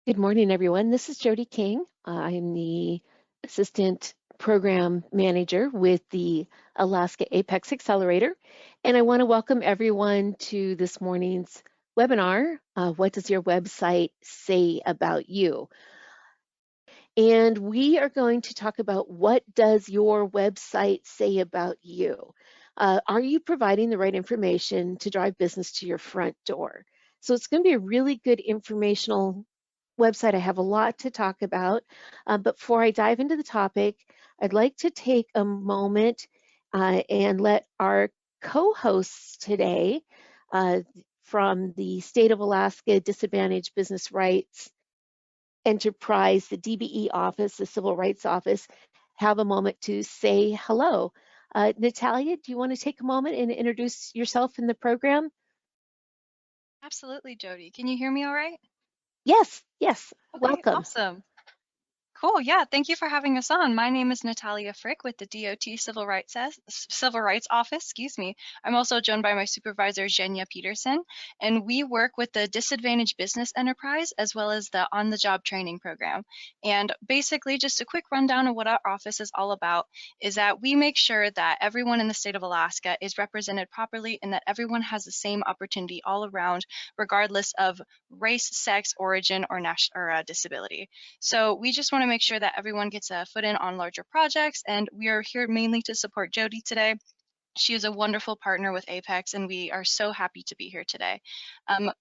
Good morning, everyone. This is Jody King. I'm the Assistant Program Manager with the Alaska Apex Accelerator, and I want to welcome everyone to this morning's webinar, What Does Your Website Say About You? And we are going to talk about what does your website say about you? Are you providing the right information to drive business to your front door? So it's going to be a really good informational website. I have a lot to talk about, but before I dive into the topic, I'd like to take a moment and let our co-hosts today from the State of Alaska Disadvantaged Business Rights Enterprise, the DBE office, the Civil Rights Office, have a moment to say hello. Natalia, do you want to take a moment and introduce yourself in the program? Absolutely, Jody. Can you hear me all right? Yes, yes, Okay, welcome. awesome. Cool. Yeah, thank you for having us on. My name is Natalia Frick with the DOT Civil Rights Office. Excuse me. I'm also joined by my supervisor, Zhenya Peterson, and we work with the Disadvantaged Business Enterprise as well as the On-the-Job Training Program. And basically, just a quick rundown of what our office is all about is that we make sure that everyone in the state of Alaska is represented properly and that everyone has the same opportunity all around, regardless of race, sex, origin, or disability. So we just want to make sure that everyone gets a foot in on larger projects, and we are here mainly to support Jody today. She is a wonderful partner with Apex, and we are so happy to be here today.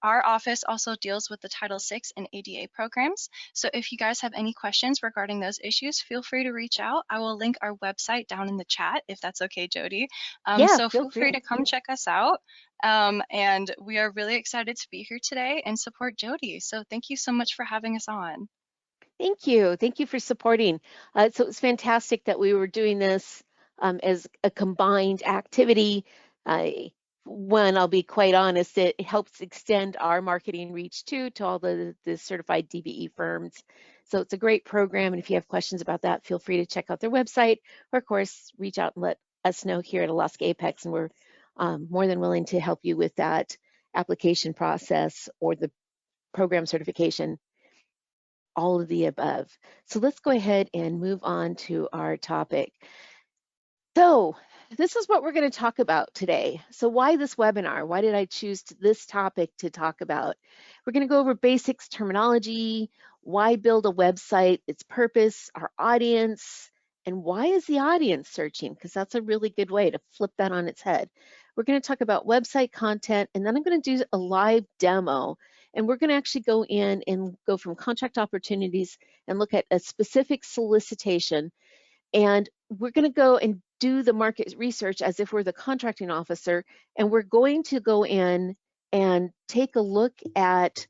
Our office also deals with the Title VI and ADA programs. So if you guys have any questions regarding those issues, feel free to reach out. I will link our website down in the chat if that's okay, Jody. Yeah, So feel feel free free. to come check us out. And we are really excited to be here today and support Jody. So thank you so much for having us on. Thank you. Thank you for supporting. So it's fantastic that we were doing this as a combined activity. One, I'll be quite honest, it helps extend our marketing reach too to all the certified DBE firms. So it's a great program. And if you have questions about that, feel free to check out their website or, of course, reach out and let us know here at Alaska Apex. And we're more than willing to help you with that application process or the program certification, all of the above. So let's go ahead and move on to our topic. So this is what we're going to talk about today. So why this webinar? Why did I choose this topic to talk about? We're going to go over basics, terminology, why build a website, its purpose, our audience, and why is the audience searching? Because that's a really good way to flip that on its head. We're going to talk about website content, and then I'm going to do a live demo. And we're going to actually go in and go from contract opportunities and look at a specific solicitation. And we're going to go and do the market research as if we're the contracting officer. And we're going to go in and take a look at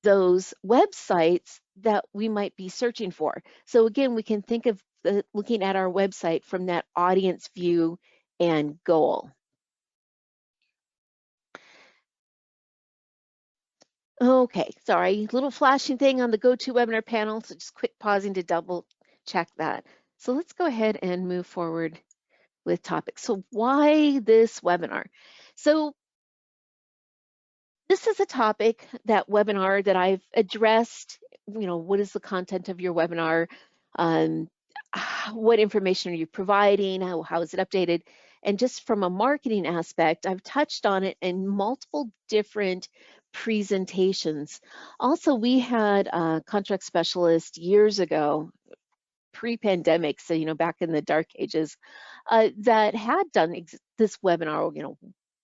those websites that we might be searching for. So again, we can think of looking at our website from that audience view and goal. Okay, sorry, little flashing thing on the GoToWebinar panel, so just quick pausing to double check that. So let's go ahead and move forward with topics. So why this webinar? So this is a topic, that webinar, that I've addressed. What is the content of your webinar? Um, what information are you providing? How is it updated? And just from a marketing aspect, I've touched on it in multiple different presentations. Also, we had a contract specialist years ago, pre-pandemic, so back in the dark ages, that had done this webinar,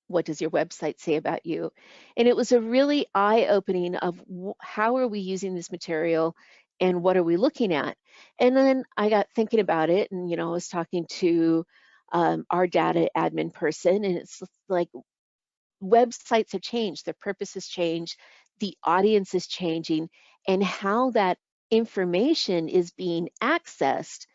what does your website say about you? And it was a really eye-opening of how are we using this material and what are we looking at? And then I got thinking about it, and I was talking to our data admin person, and it's like websites have changed, their purpose has changed, the audience is changing, and how that information is being accessed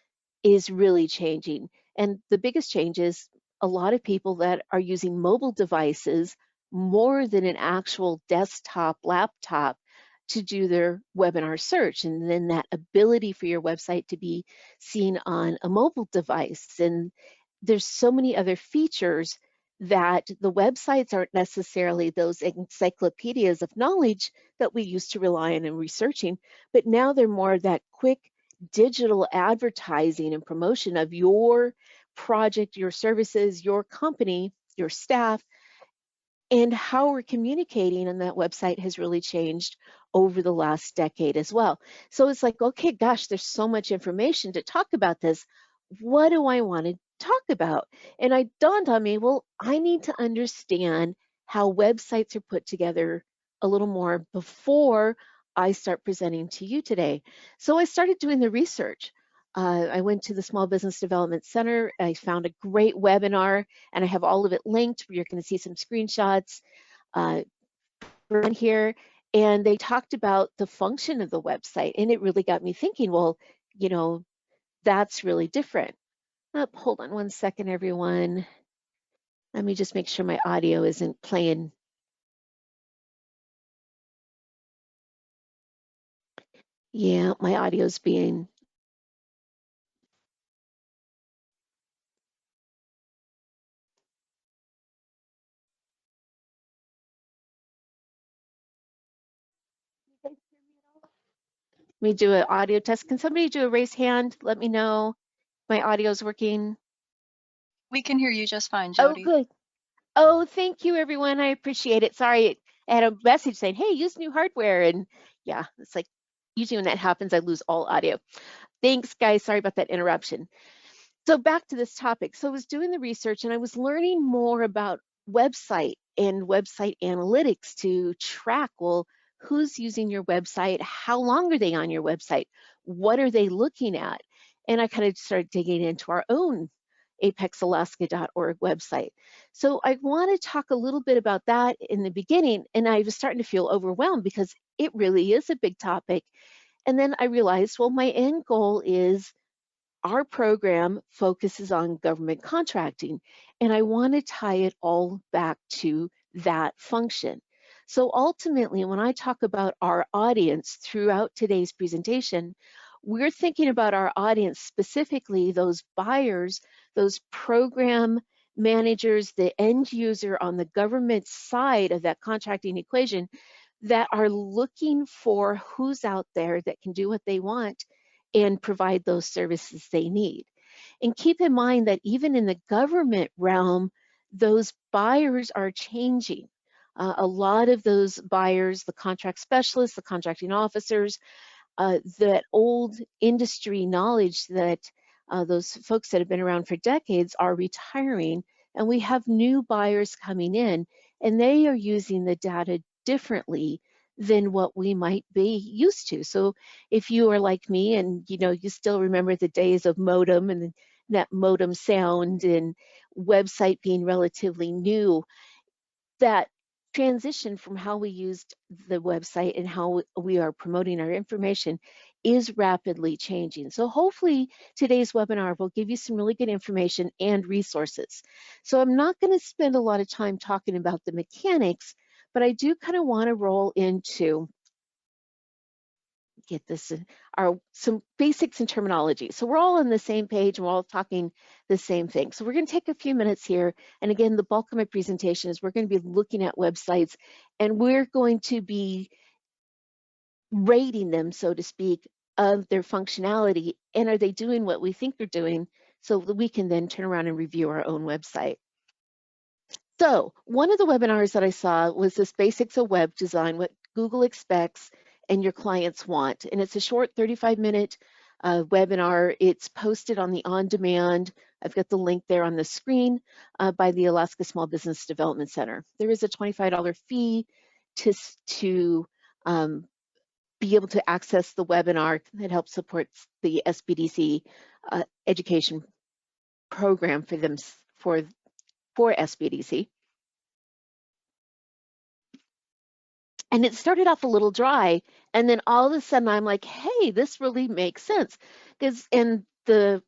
is really changing. And the biggest change is a lot of people that are using mobile devices more than an actual desktop laptop to do their webinar search. And then that ability for your website to be seen on a mobile device. And there's so many other features that the websites aren't necessarily those encyclopedias of knowledge that we used to rely on in researching, but now they're more that quick digital advertising and promotion of your project, your services, your company, your staff, and how we're communicating on that website has really changed over the last decade as well. So it's like, okay, gosh, there's so much information to talk about this. What do I want to talk about? And it dawned on me, well, I need to understand how websites are put together a little more before I start presenting to you today. So I started doing the research. I went to the Small Business Development Center. I found a great webinar, and I have all of it linked where you're going to see some screenshots uh, on here. And they talked about the function of the website, and it really got me thinking, well, you know, that's really different. Hold on one second, everyone. Let me just make sure my audio isn't playing. Yeah, my audio's being. Let me do an audio test. Can somebody do a raise hand? Let me know my audio's working. We can hear you just fine, Oh, Jody. good. Oh, thank you, everyone. I appreciate it. Sorry, I had a message saying, hey, use new hardware. And yeah, it's like usually when that happens, I lose all audio. Thanks, guys. Sorry about that interruption. So back to this topic. So I was doing the research and I was learning more about website and website analytics to track, well, who's using your website? How long are they on your website? What are they looking at? And I kind of started digging into our own apexalaska.org website. So I want to talk a little bit about that in the beginning. And I was starting to feel overwhelmed because it really is a big topic. And then I realized, well, my end goal is our program focuses on government contracting, and I want to tie it all back to that function. So ultimately, when I talk about our audience throughout today's presentation, we're thinking about our audience, specifically those buyers, those program managers, the end user on the government side of that contracting equation that are looking for who's out there that can do what they want and provide those services they need. And keep in mind that even in the government realm, those buyers are changing. A lot of those buyers, the contract specialists, the contracting officers, that old industry knowledge that those folks that have been around for decades are retiring, and we have new buyers coming in, and they are using the data differently than what we might be used to. So if you are like me and you still remember the days of modem and that modem sound and website being relatively new, that transition from how we used the website and how we are promoting our information is rapidly changing. So hopefully today's webinar will give you some really good information and resources. So I'm not going to spend a lot of time talking about the mechanics, but I do kind of want to roll into get this are some basics and terminology. So we're all on the same page and we're all talking the same thing. So we're going to take a few minutes here. And again, the bulk of my presentation is we're going to be looking at websites and we're going to be rating them, so to speak, of their functionality and are they doing what we think they're doing so that we can then turn around and review our own website. So one of the webinars that I saw was this basics of web design, what Google expects and your clients want. And it's a short 35-minute webinar. It's posted on the on-demand. I've got the link there on the screen by the Alaska Small Business Development Center. There is a $25 fee to be able to access the webinar that helps support the SBDC education program for them for SBDC. And it started off a little dry, and then all of a sudden I'm like, hey, this really makes sense. And the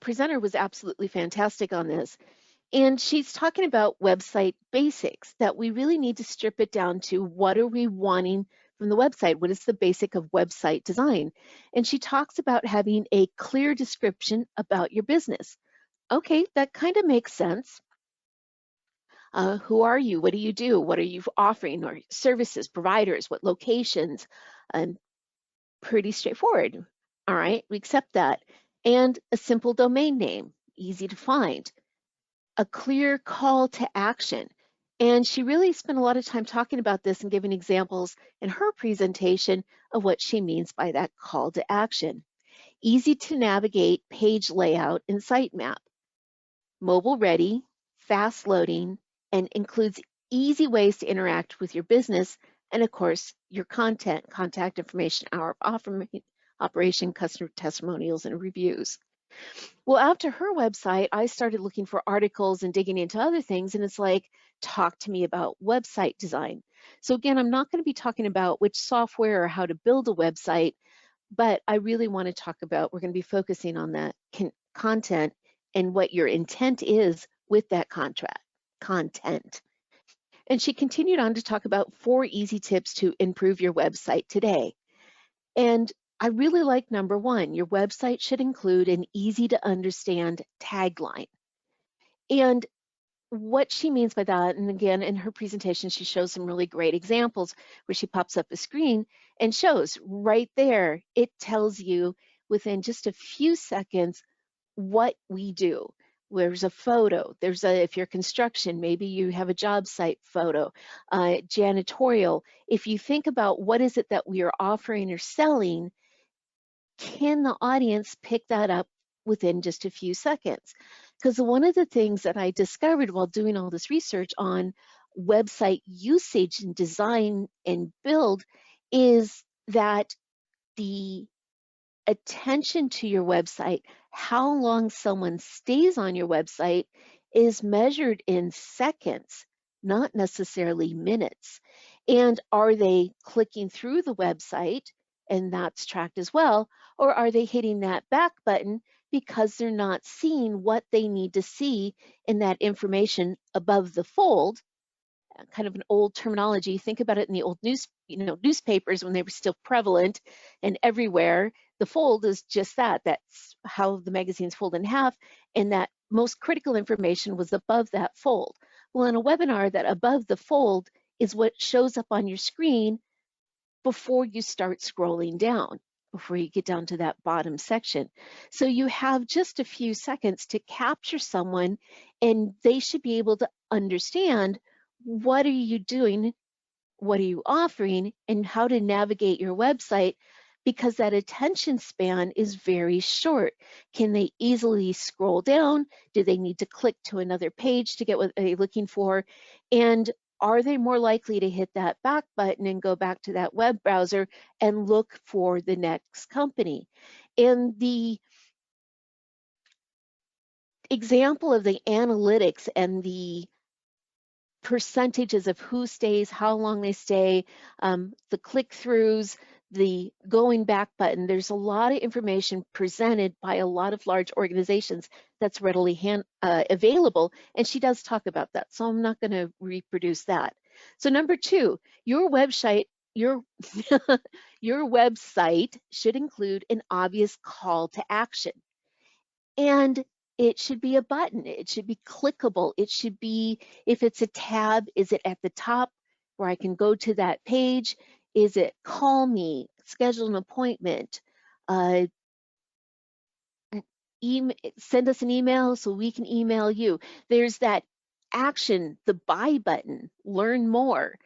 presenter was absolutely fantastic on this. And she's talking about website basics, that we really need to strip it down to what are we wanting from the website? What is the basic of website design? And she talks about having a clear description about your business. Okay, that kind of makes sense. Who are you? What do you do? What are you offering? Or services, providers, what locations? Um, Pretty straightforward. All right, we accept that. And a simple domain name, easy to find. A clear call to action. And she really spent a lot of time talking about this and giving examples in her presentation of what she means by that call to action. Easy to navigate page layout and sitemap. Mobile ready, fast loading, and includes easy ways to interact with your business and, of course, your content, contact information, hour of operation, customer testimonials, and reviews. Well, after her website, I started looking for articles and digging into other things, and it's like, talk to me about website design. So again, I'm not going to be talking about which software or how to build a website, but I really want to talk about, we're going to be focusing on that content and what your intent is with that content. And she continued on to talk about 4 easy tips to improve your website today. And I really like number 1, your website should include an easy to understand tagline. And what she means by that, and again, in her presentation, she shows some really great examples where she pops up a screen and shows right there, it tells you within just a few seconds what we do. There's a photo, if you're construction, maybe you have a job site photo, janitorial. If you think about what is it that we are offering or selling, can the audience pick that up within just a few seconds? Because one of the things that I discovered while doing all this research on website usage and design and build is that the attention to your website, how long someone stays on your website, is measured in seconds, not necessarily minutes. And are they clicking through the website? And that's tracked as well. Or are they hitting that back button because they're not seeing what they need to see in that information above the fold? Kind of an old terminology. Think about it in the old newspapers when they were still prevalent and everywhere. The fold is just that. That's how the magazines fold in half, and that most critical information was above that fold. Well, in a webinar, that above the fold is what shows up on your screen before you start scrolling down, before you get down to that bottom section. So you have just a few seconds to capture someone, and they should be able to understand what are you doing, what are you offering, and how to navigate your website, because that attention span is very short. Can they easily scroll down? Do they need to click to another page to get what they're looking for? And are they more likely to hit that back button and go back to that web browser and look for the next company? And the example of the analytics and the percentages of who stays, how long they stay, the click-throughs, the going back button. There's a lot of information presented by a lot of large organizations that's readily available, and she does talk about that, so I'm not going to reproduce that. So number 2, your website your website should include an obvious call to action. And it should be a button. It should be clickable. It should be, if it's a tab, is it at the top where I can go to that page? Is it call me, schedule an appointment, send us an email so we can email you? There's that action, the buy button, learn more,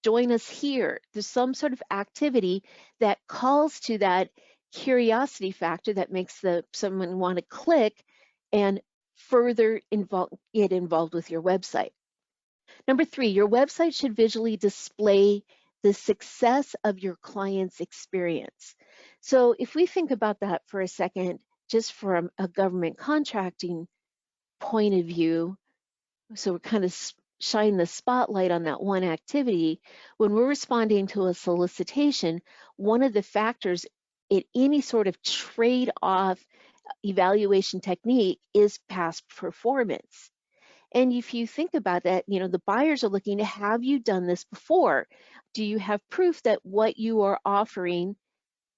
join us here. There's some sort of activity that calls to that curiosity factor that makes someone want to click and further get involved with your website. Number 3, your website should visually display the success of your client's experience. So if we think about that for a second, just from a government contracting point of view, so we're kind of shine the spotlight on that one activity. When we're responding to a solicitation, one of the factors in any sort of trade-off evaluation technique is past performance. And if you think about that, the buyers are looking to, have you done this before? Do you have proof that what you are offering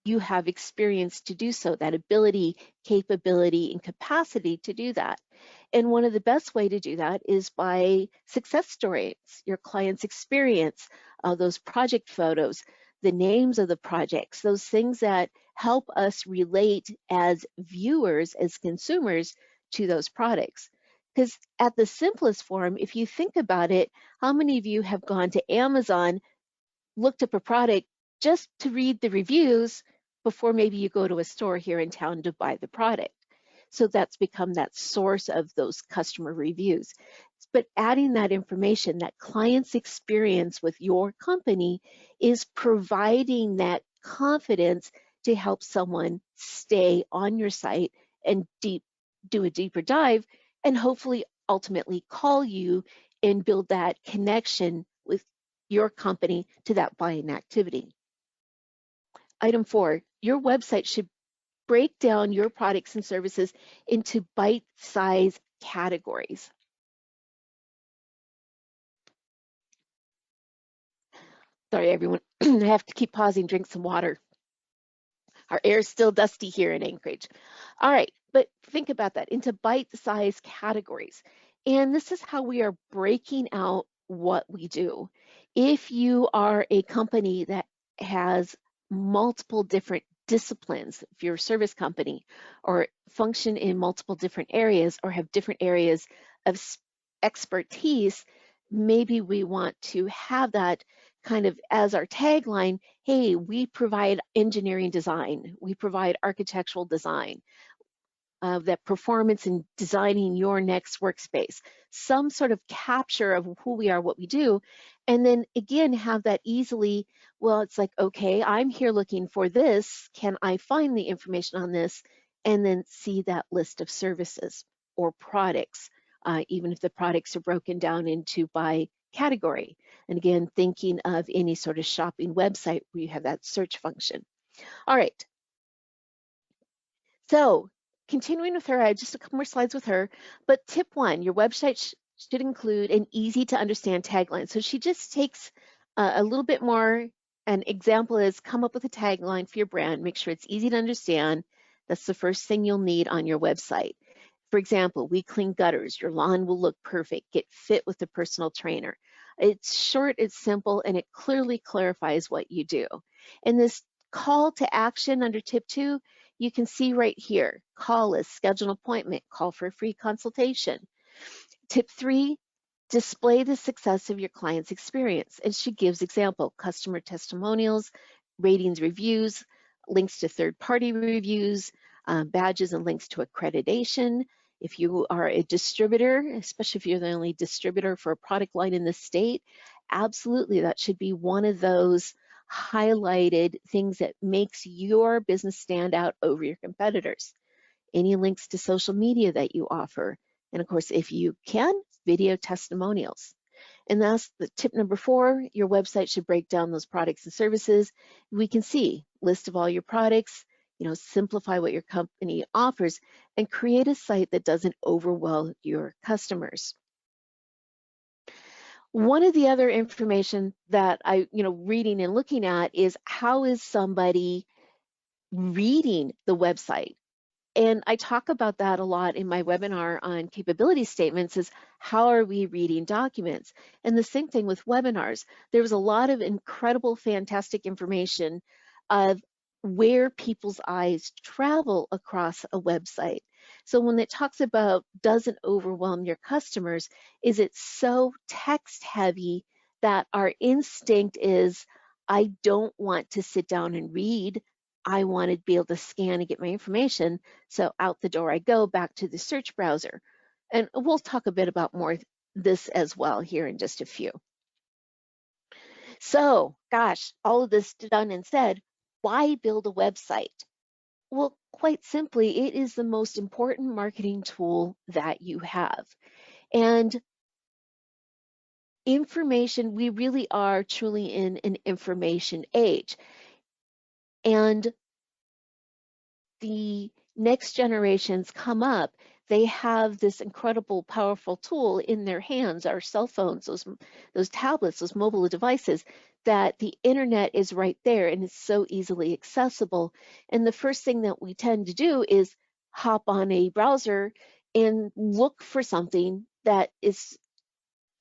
you have experience to do so, that ability, capability, and capacity to do that. And one of the best way to do that is by success stories, your client's experience, those project photos, the names of the projects, those things that help us relate as viewers, as consumers to those products. Because at the simplest form, if you think about it, how many of you have gone to Amazon, looked up a product just to read the reviews before maybe you go to a store here in town to buy the product? So that's become that source of those customer reviews. But adding that information, that client's experience with your company, is providing that confidence to help someone stay on your site and do a deeper dive, and hopefully ultimately call you and build that connection with your company to that buying activity. Item 4, your website should break down your products and services into bite-sized categories. Sorry, everyone. I have to keep pausing, drink some water. Our air is still dusty here in Anchorage. All right, but think about that, into bite-sized categories. And this is how we are breaking out what we do. If you are a company that has multiple different disciplines, if you're a service company, or function in multiple different areas, or have different areas of expertise, maybe we want to have that kind of as our tagline. Hey, we provide engineering design, we provide architectural design, that performance in designing your next workspace, some sort of capture of who we are, what we do, and then again have that easily, well, it's like, okay, I'm here looking for this, can I find the information on this? And then see that list of services or products, even if the products are broken down into by category. And again, thinking of any sort of shopping website where you have that search function. All right, so continuing with her, I have just a couple more slides with her, but tip 1, your website should include an easy to understand tagline. So she just takes a little bit more. An example is come up with a tagline for your brand, make sure it's easy to understand. That's the first thing you'll need on your website. For example, we clean gutters, your lawn will look perfect, get fit with a personal trainer. It's short, it's simple, and it clearly clarifies what you do. And this call to action under tip 2, you can see right here, call us, schedule an appointment, call for a free consultation. Tip 3, display the success of your client's experience. And she gives example, customer testimonials, ratings, reviews, links to third-party reviews, badges and links to accreditation. If you are a distributor, especially if you're the only distributor for a product line in the state, absolutely that should be one of those highlighted things that makes your business stand out over your competitors. Any links to social media that you offer. And of course, if you can, video testimonials. And that's the tip number 4, your website should break down those products and services. We can see list of all your products, simplify what your company offers, and create a site that doesn't overwhelm your customers. One of the other information that I, reading and looking at is how is somebody reading the website? And I talk about that a lot in my webinar on capability statements, is how are we reading documents? And the same thing with webinars. There was a lot of incredible, fantastic information of where people's eyes travel across a website. So when it talks about doesn't overwhelm your customers, is it so text heavy that our instinct is, I don't want to sit down and read. I want to be able to scan and get my information. So out the door I go, back to the search browser. And we'll talk a bit about more this as well here in just a few. So, gosh, all of this done and said, why build a website? Well, quite simply, it is the most important marketing tool that you have. And information, we really are truly in an information age. And the next generations come up, they have this incredible, powerful tool in their hands, our cell phones, those tablets, those mobile devices, that the internet is right there and it's so easily accessible. And the first thing that we tend to do is hop on a browser and look for something that is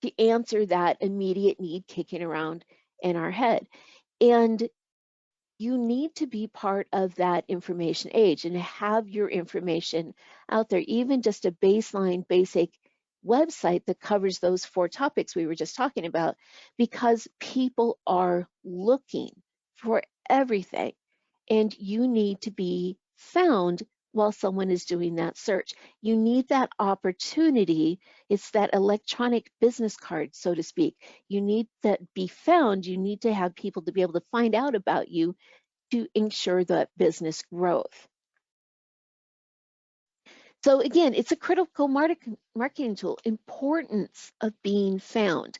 to answer that immediate need kicking around in our head. And you need to be part of that information age and have your information out there, even just a baseline basic website that covers those 4 topics we were just talking about, because people are looking for everything and you need to be found while someone is doing that search. You need that opportunity. It's that electronic business card, so to speak. You need that be found. You need to have people to be able to find out about you to ensure that business growth. So again, it's a critical marketing tool. Importance of being found.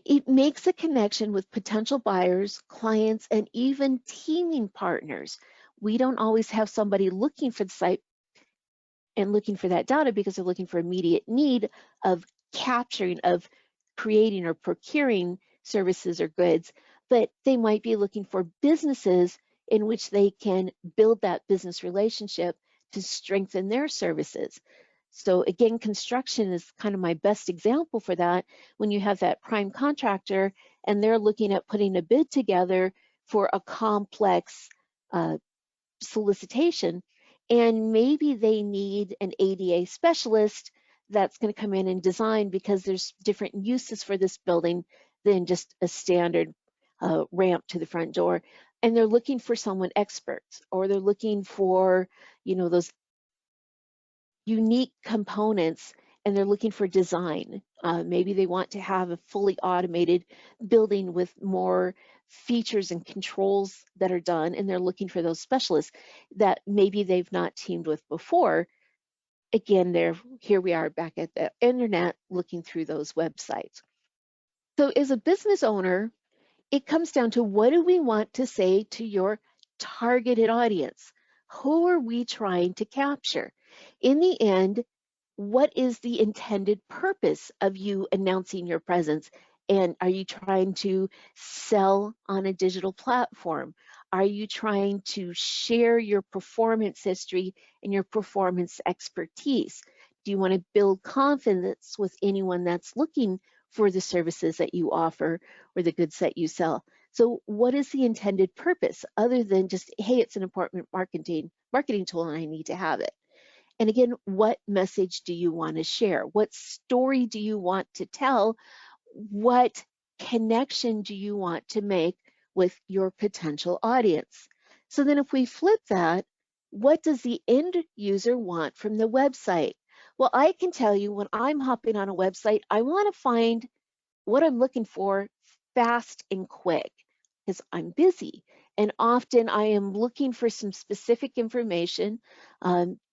It makes a connection with potential buyers, clients, and even teaming partners. We don't always have somebody looking for the site and looking for that data because they're looking for immediate need of capturing, of creating or procuring services or goods, but they might be looking for businesses in which they can build that business relationship to strengthen their services. So again, construction is kind of my best example for that. When you have that prime contractor and they're looking at putting a bid together for a complex solicitation, and maybe they need an ADA specialist that's going to come in and design because there's different uses for this building than just a standard ramp to the front door. And they're looking for someone expert, or they're looking for, those unique components, and they're looking for design. Maybe they want to have a fully automated building with more features and controls that are done, and they're looking for those specialists that maybe they've not teamed with before. Again, here we are back at the internet looking through those websites. So as a business owner, it comes down to, what do we want to say to your targeted audience? Who are we trying to capture? In the end, what is the intended purpose of you announcing your presence? And are you trying to sell on a digital platform? Are you trying to share your performance history and your performance expertise? Do you want to build confidence with anyone that's looking for the services that you offer or the goods that you sell? So what is the intended purpose other than just, hey, it's an important marketing tool and I need to have it? And again, what message do you want to share? What story do you want to tell? What connection do you want to make with your potential audience? So then if we flip that, what does the end user want from the website? Well, I can tell you, when I'm hopping on a website, I want to find what I'm looking for fast and quick because I'm busy. And often I am looking for some specific information.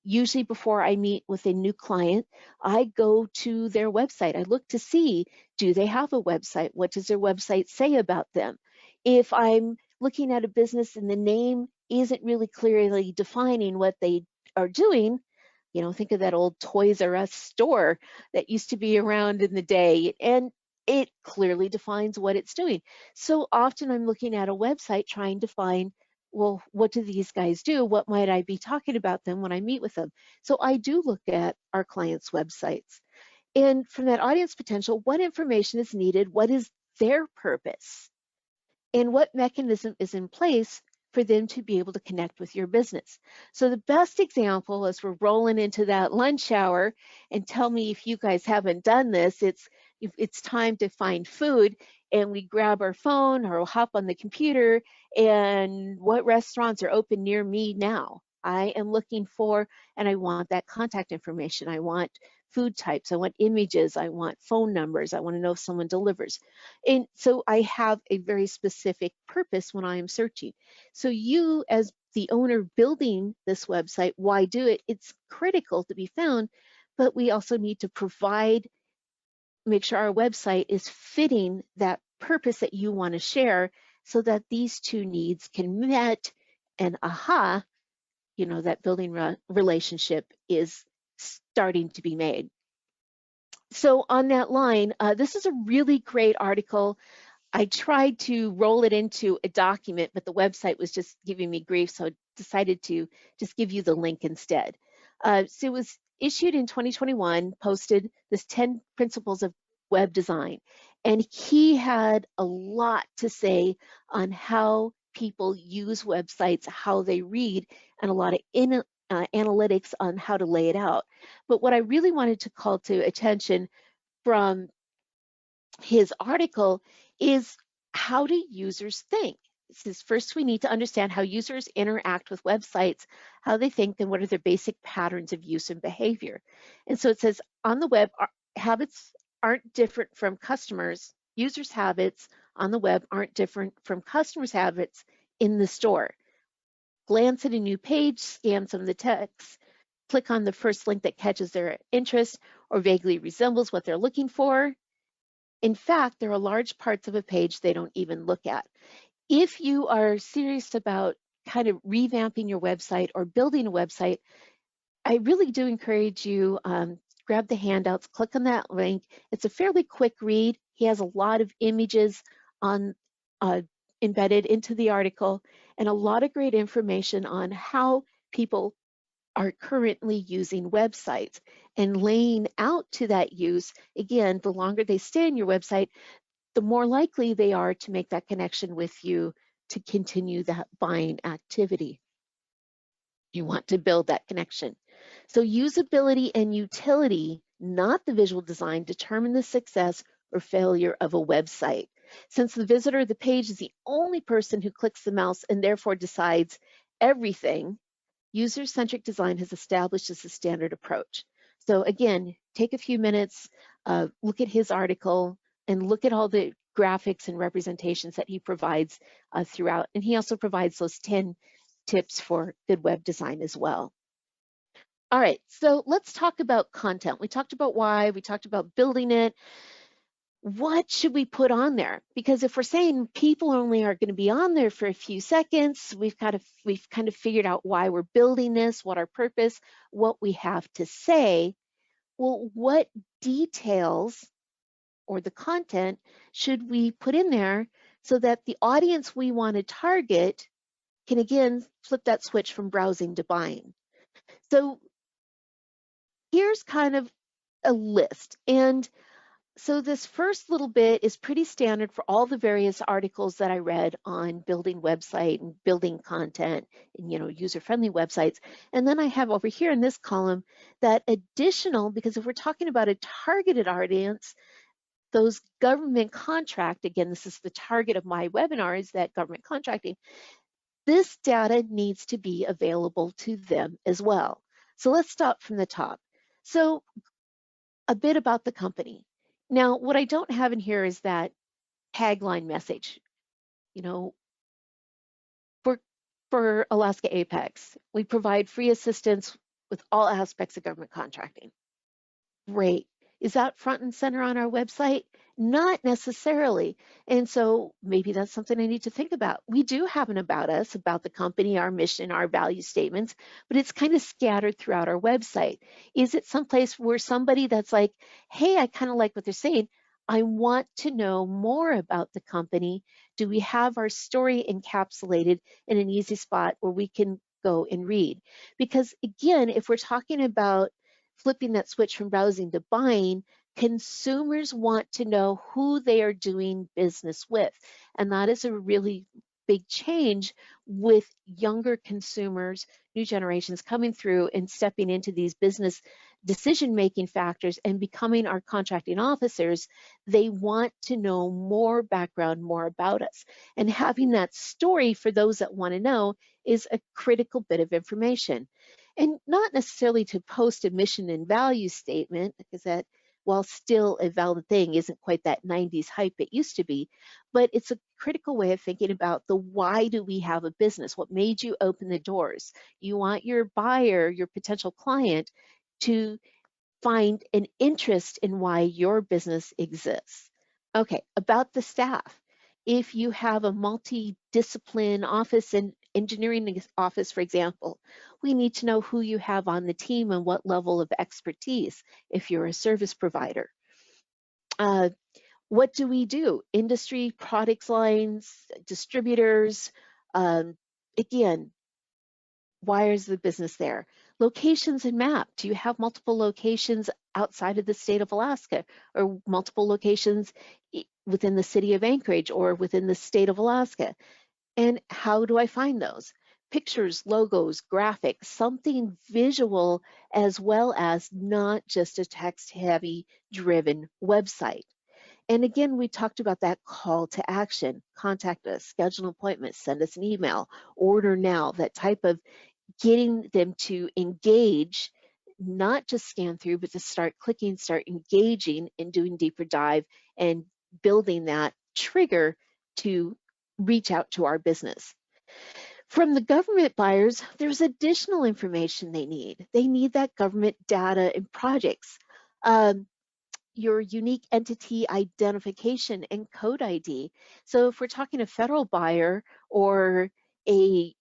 Usually before I meet with a new client, I go to their website. I look to see, do they have a website? What does their website say about them? If I'm looking at a business and the name isn't really clearly defining what they are doing, think of that old Toys R Us store that used to be around in the day, and it clearly defines what it's doing. So often I'm looking at a website trying to find, well, what do these guys do? What might I be talking about them when I meet with them? So I do look at our clients' websites. And from that audience potential, what information is needed? What is their purpose? And what mechanism is in place for them to be able to connect with your business? So the best example, as we're rolling into that lunch hour, and tell me if you guys haven't done this, it's time to find food, and we grab our phone or hop on the computer, and what restaurants are open near me now? I am looking for, and I want that contact information. I want food types, I want images, I want phone numbers, I want to know if someone delivers. And so I have a very specific purpose when I am searching. So you, as the owner building this website, why do it? It's critical to be found, but we also need to make sure our website is fitting that purpose that you want to share, so that these two needs can be met, and that building relationship is starting to be made. So on that line, this is a really great article. I tried to roll it into a document, but the website was just giving me grief, so I decided to just give you the link instead. So it was issued in 2021, posted this 10 principles of web design, and he had a lot to say on how people use websites, how they read, and a lot of analytics on how to lay it out. But what I really wanted to call to attention from his article is, how do users think? It says, first, we need to understand how users interact with websites, how they think, and what are their basic patterns of use and behavior. And so it says, on the web, habits aren't different from customers. Users' habits on the web aren't different from customers' habits in the store. Glance at a new page, scan some of the text, click on the first link that catches their interest or vaguely resembles what they're looking for. In fact, there are large parts of a page they don't even look at. If you are serious about kind of revamping your website or building a website, I really do encourage you, grab the handouts, click on that link. It's a fairly quick read. He has a lot of images on embedded into the article and a lot of great information on how people are currently using websites and laying out to that use. Again, the longer they stay on your website, the more likely they are to make that connection with you to continue that buying activity. You want to build that connection. So usability and utility, not the visual design, determine the success or failure of a website. Since the visitor of the page is the only person who clicks the mouse and therefore decides everything, user-centric design has established as a standard approach. So again, take a few minutes, look at his article, and look at all the graphics and representations that he provides throughout. And he also provides those 10 tips for good web design as well. All right, so let's talk about content. We talked about why, we talked about building it. What should we put on there? Because if we're saying people only are going to be on there for a few seconds, we've kind of figured out why we're building this, what our purpose, what we have to say. Well, what details or the content should we put in there so that the audience we want to target can again flip that switch from browsing to buying? So here's kind of a list. And so this first little bit is pretty standard for all the various articles that I read on building website and building content and, user-friendly websites. And then I have over here in this column that additional, because if we're talking about a targeted audience, those government contract, again, this is the target of my webinar, is that government contracting, this data needs to be available to them as well. So let's start from the top. So a bit about the company. Now, what I don't have in here is that tagline message. For Alaska Apex, we provide free assistance with all aspects of government contracting. Great. Is that front and center on our website? Not necessarily. And so maybe that's something I need to think about. We do have an about us, about the company, our mission, our value statements, but it's kind of scattered throughout our website. Is it someplace where somebody that's like, hey, I kind of like what they're saying, I want to know more about the company. Do we have our story encapsulated in an easy spot where we can go and read? Because again, if we're talking about flipping that switch from browsing to buying, consumers want to know who they are doing business with. And that is a really big change with younger consumers, new generations coming through and stepping into these business decision-making factors and becoming our contracting officers. They want to know more background, more about us. And having that story for those that want to know is a critical bit of information. And not necessarily to post a mission and value statement, because that, while still a valid thing, isn't quite that 90s hype it used to be, but it's a critical way of thinking about the why do we have a business? What made you open the doors? You want your buyer, your potential client, to find an interest in why your business exists. Okay, about the staff. If you have a multidiscipline office and engineering office, for example, we need to know who you have on the team and what level of expertise if you're a service provider. What do we do? Industry, products lines, distributors. Again, why is the business there? Locations and map. Do you have multiple locations outside of the state of Alaska, or multiple locations within the city of Anchorage or within the state of Alaska? And how do I find those? Pictures, logos, graphics, something visual, as well as not just a text-heavy driven website. And again, we talked about that call to action. Contact us, schedule an appointment, send us an email, order now, that type of getting them to engage, not just scan through, but to start clicking, start engaging and doing deeper dive and building that trigger to reach out to our business. From the government buyers, there's additional information they need. They need that government data and projects. Your unique entity identification and code ID. So if we're talking a federal buyer or a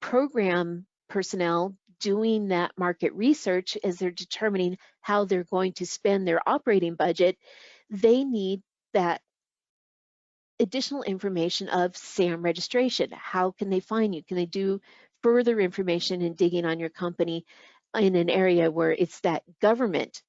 program personnel doing that market research as they're determining how they're going to spend their operating budget, they need that additional information of SAM registration. How can they find you? Can they do further information and digging on your company in an area where it's that government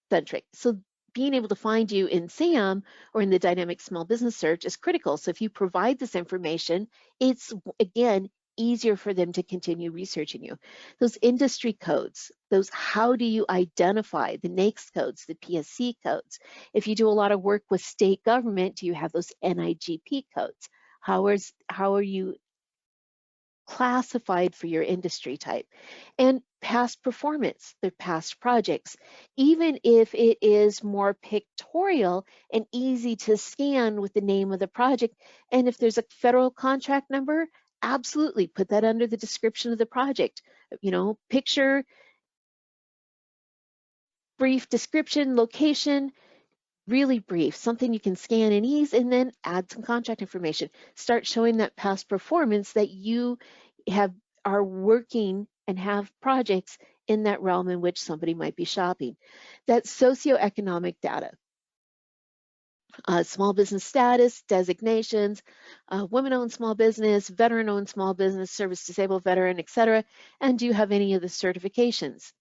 centric? So being able to find you in SAM or in the dynamic small business search is critical. So if you provide this information, it's again easier for them to continue researching you. Those industry codes, those how do you identify the NAICS codes, the PSC codes? If you do a lot of work with state government, do you have those NIGP codes? How are you classified for your industry type? And past performance, the past projects, even if it is more pictorial and easy to scan with the name of the project. And if there's a federal contract number, absolutely put that under the description of the project. Picture, brief description, location, really brief, something you can scan and ease, and then add some contract information. Start showing that past performance that you are working and have projects in that realm in which somebody might be shopping. That socioeconomic data, small business status, designations, women-owned small business, veteran-owned small business, service-disabled veteran, etc. And do you have any of the certifications?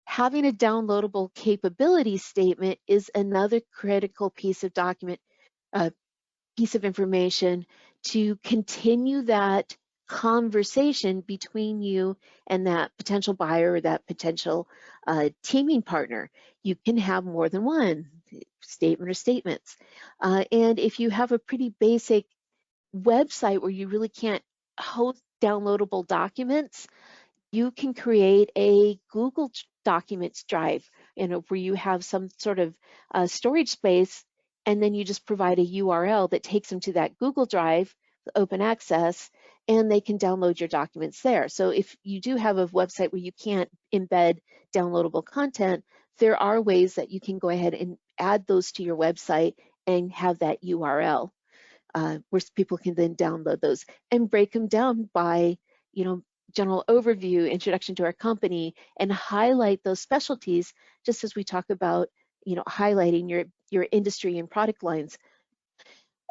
Having a downloadable capability statement is another critical piece of information to continue that conversation between you and that potential buyer or that potential teaming partner. You can have more than one statement or statements. And if you have a pretty basic website where you really can't host downloadable documents, you can create a Google Documents drive, where you have some sort of storage space, and then you just provide a URL that takes them to that Google Drive, open access, and they can download your documents there. So if you do have a website where you can't embed downloadable content, there are ways that you can go ahead and add those to your website and have that URL where people can then download those and break them down by, general overview, introduction to our company, and highlight those specialties, just as we talk about, highlighting your industry and product lines.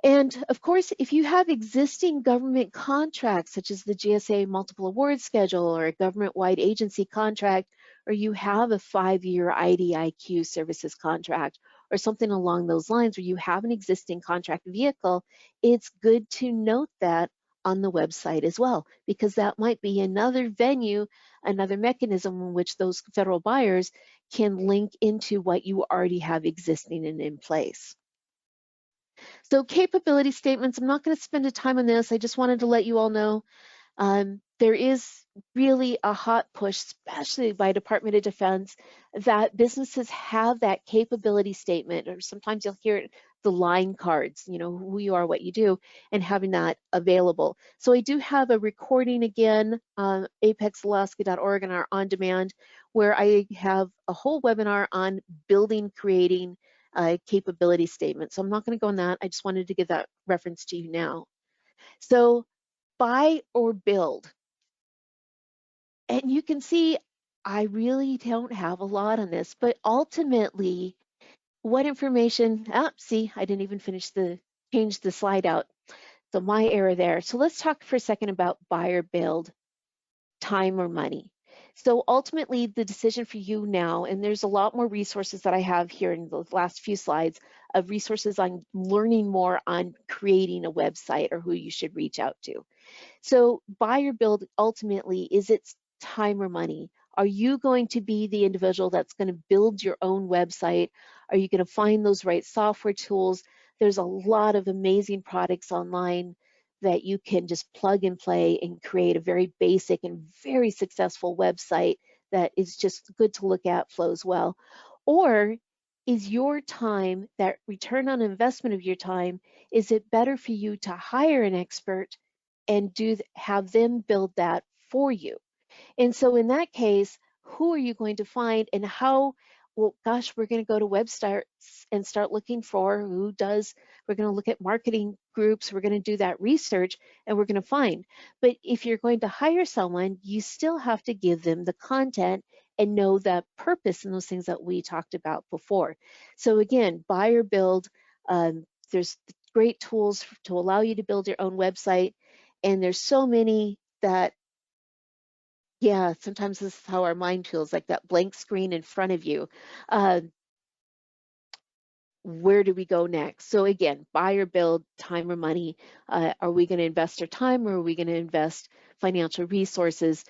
And of course, if you have existing government contracts, such as the GSA multiple award schedule or a government-wide agency contract, or you have a 5-year IDIQ services contract, or something along those lines where you have an existing contract vehicle, it's good to note that on the website as well, because that might be another venue, another mechanism in which those federal buyers can link into what you already have existing and in place. So capability statements, I'm not going to spend a time on this. I just wanted to let you all know there is really a hot push, especially by Department of Defense, that businesses have that capability statement, or sometimes you'll hear it, the line cards, who you are, what you do, and having that available. So I do have a recording again, apexalaska.org and our on demand, where I have a whole webinar on building, creating capability statement. So I'm not going to go on that. I just wanted to give that reference to you now. So buy or build. And you can see I really don't have a lot on this, but ultimately, what information, see, I didn't even change the slide out. So my error there. So let's talk for a second about buy or build, time or money. So ultimately, the decision for you now, and there's a lot more resources that I have here in the last few slides of resources on learning more on creating a website or who you should reach out to. So buy or build, ultimately, is it time or money? Are you going to be the individual that's going to build your own website? Are you going to find those right software tools? There's a lot of amazing products online that you can just plug and play and create a very basic and very successful website that is just good to look at, flows well. Or is your time, that return on investment of your time, is it better for you to hire an expert and have them build that for you? And so in that case, who are you going to find and how? Well, gosh, we're going to go to websites and start looking for we're going to look at marketing groups, we're going to do that research, and we're going to find. But if you're going to hire someone, you still have to give them the content and know the purpose and those things that we talked about before. So again, buy or build, there's great tools to allow you to build your own website. And there's so many that, yeah, sometimes this is how our mind feels, like that blank screen in front of you. Uh, where do we go next? So again, buy or build, time or money. Are we going to invest our time, or are we going to invest financial resources?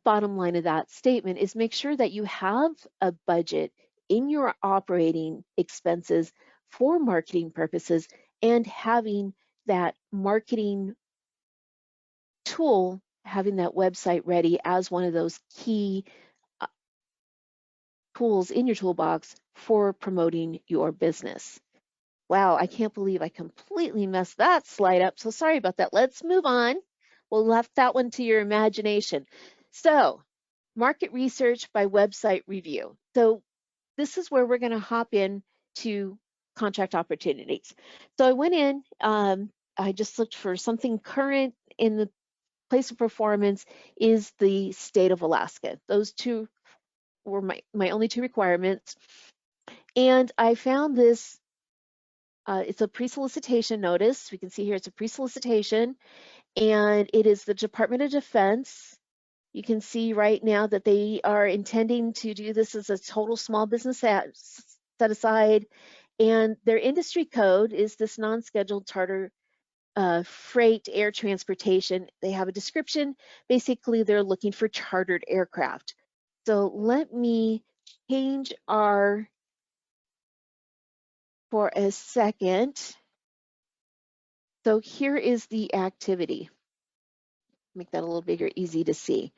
Bottom line of that statement is make sure that you have a budget in your operating expenses for marketing purposes, and having that marketing tool, having that website ready as one of those key tools in your toolbox for promoting your business. Wow, I can't believe I completely messed that slide up. So sorry about that. Let's move on. We'll left that one to your imagination. So market research by website review. So this is where we're going to hop in to contract opportunities. So I went in, I just looked for something current in the place of performance is the state of Alaska. Those two were my only two requirements. And I found this, it's a pre-solicitation notice. We can see here it's a pre-solicitation, and it is the Department of Defense. You can see right now that they are intending to do this as a total small business set aside. And their industry code is this non-scheduled charter freight air transportation. They have a description. Basically, they're looking for chartered aircraft. So let me change our for a second. So here is the activity. Make that a little bigger, easy to see.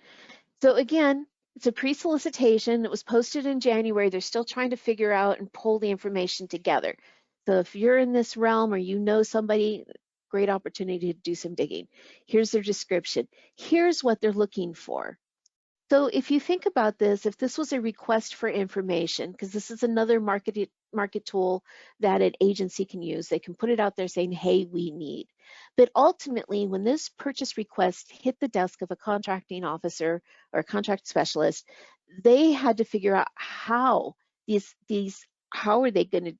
So again, it's a pre-solicitation. It was posted in January. They're still trying to figure out and pull the information together. So if you're in this realm or you know somebody, great opportunity to do some digging. Here's their description. Here's what they're looking for. So if you think about this, if this was a request for information, because this is another market tool that an agency can use, they can put it out there saying, hey, we need. But ultimately, when this purchase request hit the desk of a contracting officer or a contract specialist, they had to figure out how how are they going to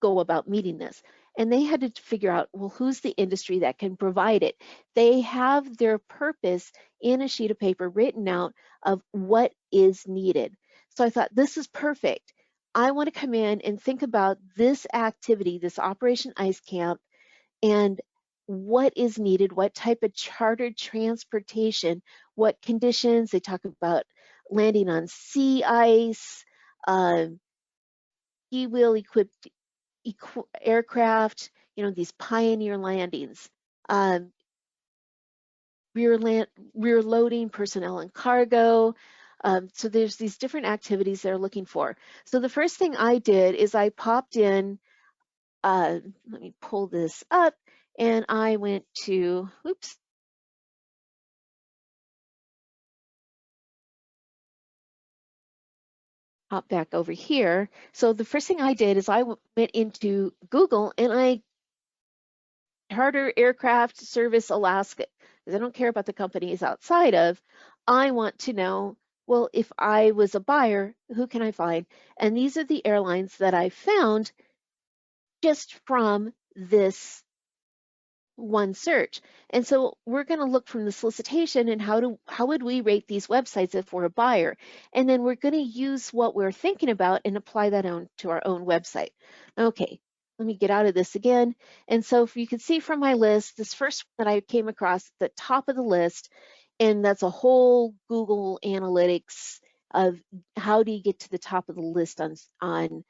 go about meeting this? And they had to figure out, well, who's the industry that can provide it? They have their purpose in a sheet of paper written out of what is needed. So I thought, this is perfect. I want to come in and think about this activity, this Operation Ice Camp, and what is needed, what type of chartered transportation, what conditions. They talk about landing on sea ice, ski-wheel equipped aircraft, these pioneer landings, um, rear loading personnel and cargo. So there's these different activities they're looking for. So the first thing I did is I popped in, let me pull this up, and I went to, oops, hop back over here. So the first thing I did is I went into Google and I charter aircraft service Alaska. because I don't care about the companies outside of. I want to know, well, if I was a buyer, who can I find? And these are the airlines that I found just from this one search. And so we're going to look from the solicitation and how would we rate these websites if we're a buyer? And then we're going to use what we're thinking about and apply that on to our own website. Okay, let me get out of this again. And so if you can see from my list, this first one that I came across at the top of the list, and that's a whole Google Analytics of how do you get to the top of the list on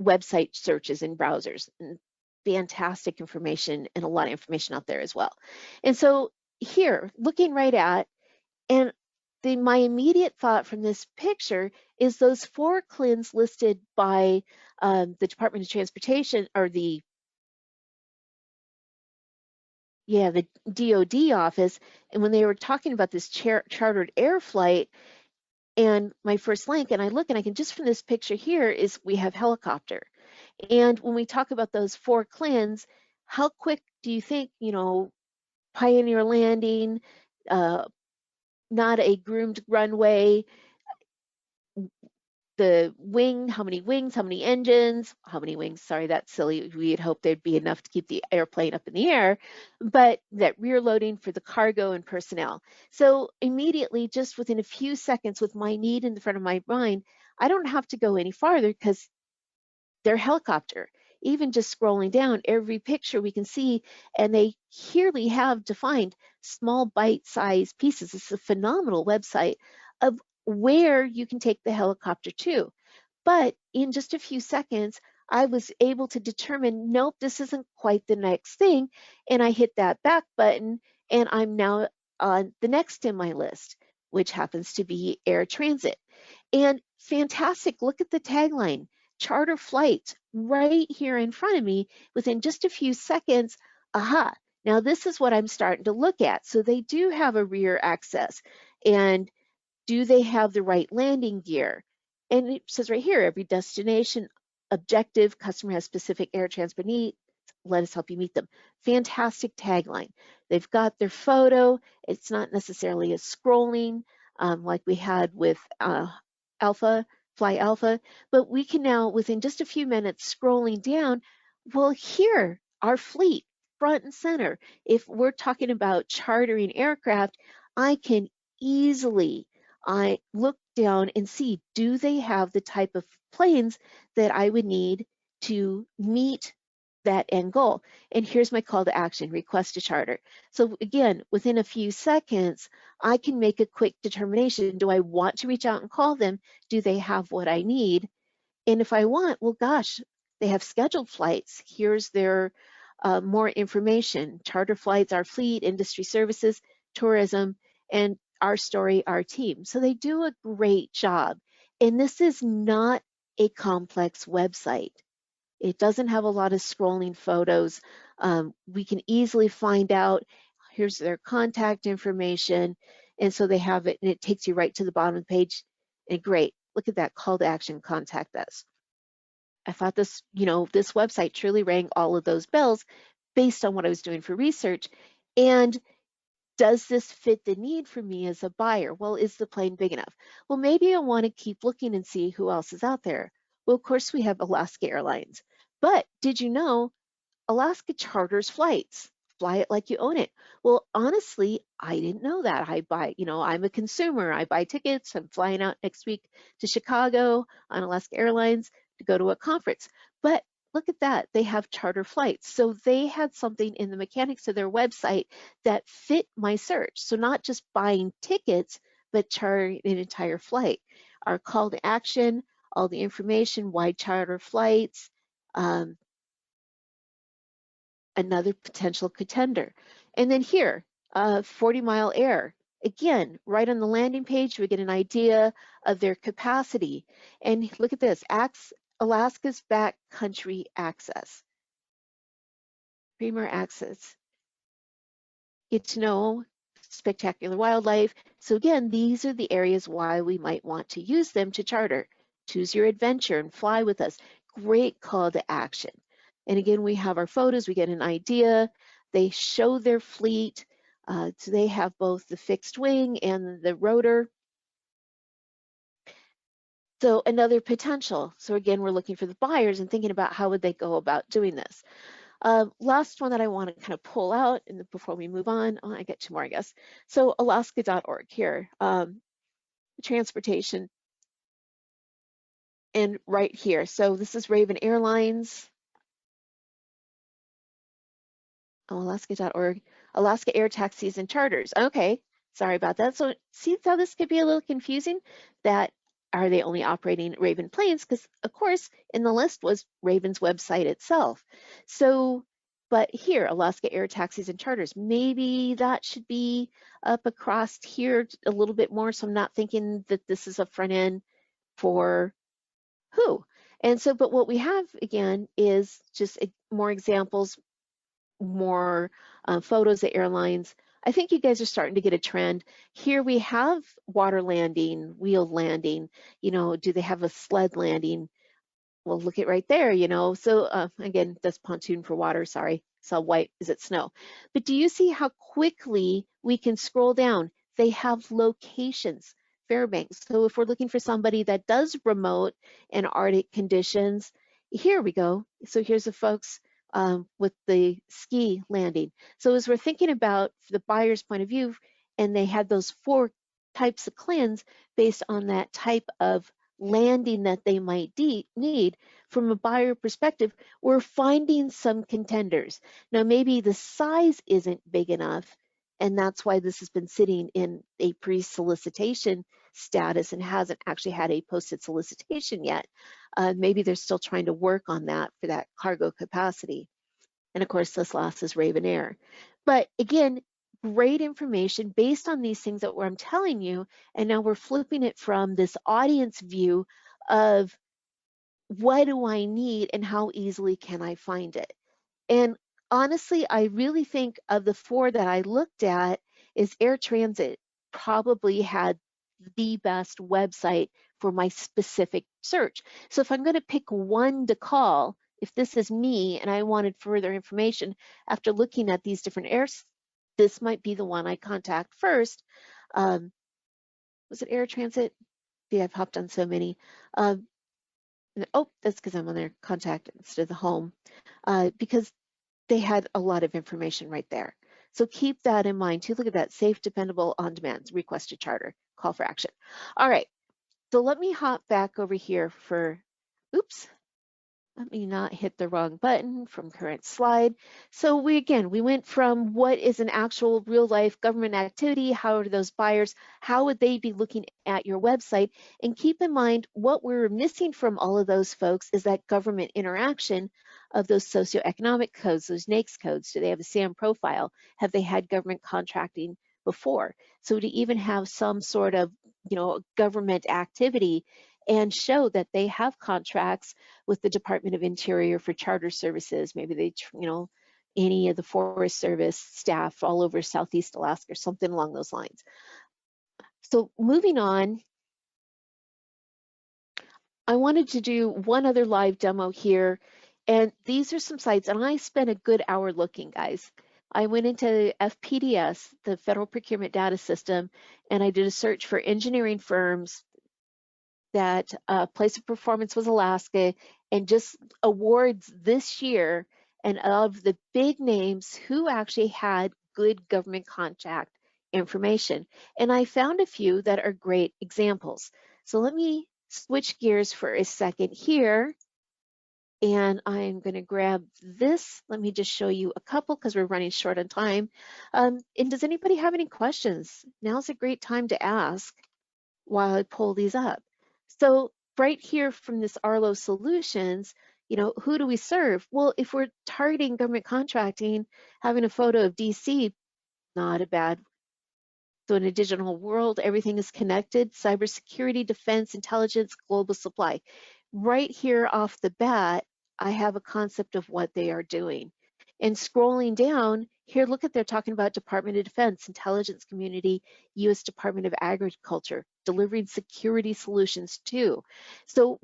website searches in browsers. And fantastic information and a lot of information out there as well. And so here, looking right at, and my immediate thought from this picture is those 4 CLINs listed by the Department of Transportation, or the DOD office. And when they were talking about this chartered air flight, and my first link, and I look and I can just from this picture here is we have helicopter. And when we talk about those 4 CLINs, how quick do you think, Pioneer landing, not a groomed runway, the wing, how many wings, how many engines, how many wings, sorry, that's silly. We had hoped there'd be enough to keep the airplane up in the air, but that rear loading for the cargo and personnel. So immediately, just within a few seconds with my need in the front of my mind, I don't have to go any farther because their helicopter. Even just scrolling down every picture we can see, and they clearly have defined small bite-sized pieces. It's a phenomenal website of where you can take the helicopter to. But in just a few seconds, I was able to determine, nope, this isn't quite the next thing. And I hit that back button, and I'm now on the next in my list, which happens to be air transit. And fantastic, look at the tagline, charter flights right here in front of me within just a few seconds. Aha, now this is what I'm starting to look at. So they do have a rear access, and do they have the right landing gear? And it says right here, every destination objective, customer has specific air transport needs. Let us help you meet them. Fantastic tagline. They've got their photo. It's not necessarily a scrolling like we had with Fly Alpha, but we can now, within just a few minutes, scrolling down, well, here, our fleet, front and center. If we're talking about chartering aircraft, I can easily look down and see, do they have the type of planes that I would need to meet that end goal? And here's my call to action, request a charter. So again, within a few seconds, I can make a quick determination. Do I want to reach out and call them? Do they have what I need? And if I want, well, gosh, they have scheduled flights. Here's their more information, charter flights, our fleet, industry services, tourism, and our story, our team. So they do a great job. And this is not a complex website. It doesn't have a lot of scrolling photos. We can easily find out, here's their contact information. And so they have it, and it takes you right to the bottom of the page. And great, look at that call to action, contact us. I thought this, this website truly rang all of those bells based on what I was doing for research. And does this fit the need for me as a buyer? Well, is the plane big enough? Well, maybe I want to keep looking and see who else is out there. Well, of course, we have Alaska Airlines. But did you know Alaska charters flights? Fly it like you own it. Well, honestly, I didn't know that. I'm a consumer. I buy tickets. I'm flying out next week to Chicago on Alaska Airlines to go to a conference. But look at that. They have charter flights. So they had something in the mechanics of their website that fit my search. So not just buying tickets, but chartering an entire flight. Our call to action, all the information, why charter flights, another potential contender. And then here, 40 Mile Air. Again, right on the landing page, we get an idea of their capacity. And look at this, Alaska's backcountry access. Premier access. Get to know spectacular wildlife. So again, these are the areas why we might want to use them to charter. Choose your adventure and fly with us. Great call to action. And again, we have our photos, we get an idea. They show their fleet. So they have both the fixed wing and the rotor. So another potential. So again, we're looking for the buyers and thinking about how would they go about doing this. Last one that I want to kind of pull out and before we move on, I get two more, I guess. So alaska.org here, transportation, and right here. So this is Raven Airlines. Oh, alaska.org, Alaska Air Taxis and Charters. Okay, sorry about that. So see how this could be a little confusing? That are they only operating Raven planes? Because of course, in the list was Raven's website itself. So, but here, Alaska Air Taxis and Charters, maybe that should be up across here a little bit more. So I'm not thinking that this is a front end for who. And so, but what we have again is just more examples, more photos of airlines. I think you guys are starting to get a trend. Here we have water landing, wheeled landing. You know, do they have a sled landing? Well, look at right there, you know. So again, that's pontoon for water, sorry. Saw white, is it snow? But do you see how quickly we can scroll down? They have locations, Fairbanks. So if we're looking for somebody that does remote and Arctic conditions, here we go. So here's the folks with the ski landing. So as we're thinking about the buyer's point of view, and they had those 4 types of clans based on that type of landing that they might need from a buyer perspective, we're finding some contenders. Now, maybe the size isn't big enough, and that's why this has been sitting in a pre-solicitation status and hasn't actually had a posted solicitation yet. Maybe they're still trying to work on that for that cargo capacity. And of course, this last is Raven Air. But again, great information based on these things that I'm telling you. And now we're flipping it from this audience view of what do I need and how easily can I find it? And honestly, I really think of the 4 that I looked at is Air Transit probably had the best website for my specific search. So if I'm going to pick one to call, if this is me and I wanted further information after looking at these different airs, this might be the one I contact first. Was it Air Transit? Yeah, I've hopped on so many. Oh, that's because I'm on their contact instead of the home, because they had a lot of information right there. So keep that in mind too. Look at that, safe, dependable, on demand, request a charter, call for action. All right, so let me hop back over here for, oops, let me not hit the wrong button from current slide. So we went from what is an actual real life government activity, how are those buyers, how would they be looking at your website? And keep in mind what we're missing from all of those folks is that government interaction of those socioeconomic codes, those NAICS codes. Do they have a SAM profile? Have they had government contracting before? So to even have some sort of, you know, government activity and show that they have contracts with the Department of Interior for charter services. Maybe they, you know, any of the Forest Service staff all over Southeast Alaska or something along those lines. So moving on, I wanted to do one other live demo here. And these are some sites, and I spent a good hour looking, guys. I went into FPDS, the Federal Procurement Data System, and I did a search for engineering firms that place of performance was Alaska, and just awards this year, and of the big names who actually had good government contract information. And I found a few that are great examples. So let me switch gears for a second here. And I'm going to grab this. Let me just show you a couple because we're running short on time. And does anybody have any questions? Now's a great time to ask while I pull these up. So right here from this Arlo Solutions, you know, who do we serve? Well, if we're targeting government contracting, having a photo of DC, not a bad. So in a digital world, everything is connected, cybersecurity, defense, intelligence, global supply. Right here off the bat, I have a concept of what they are doing. And scrolling down, here, look at, they're talking about Department of Defense, intelligence community, U.S. Department of Agriculture, delivering security solutions too. So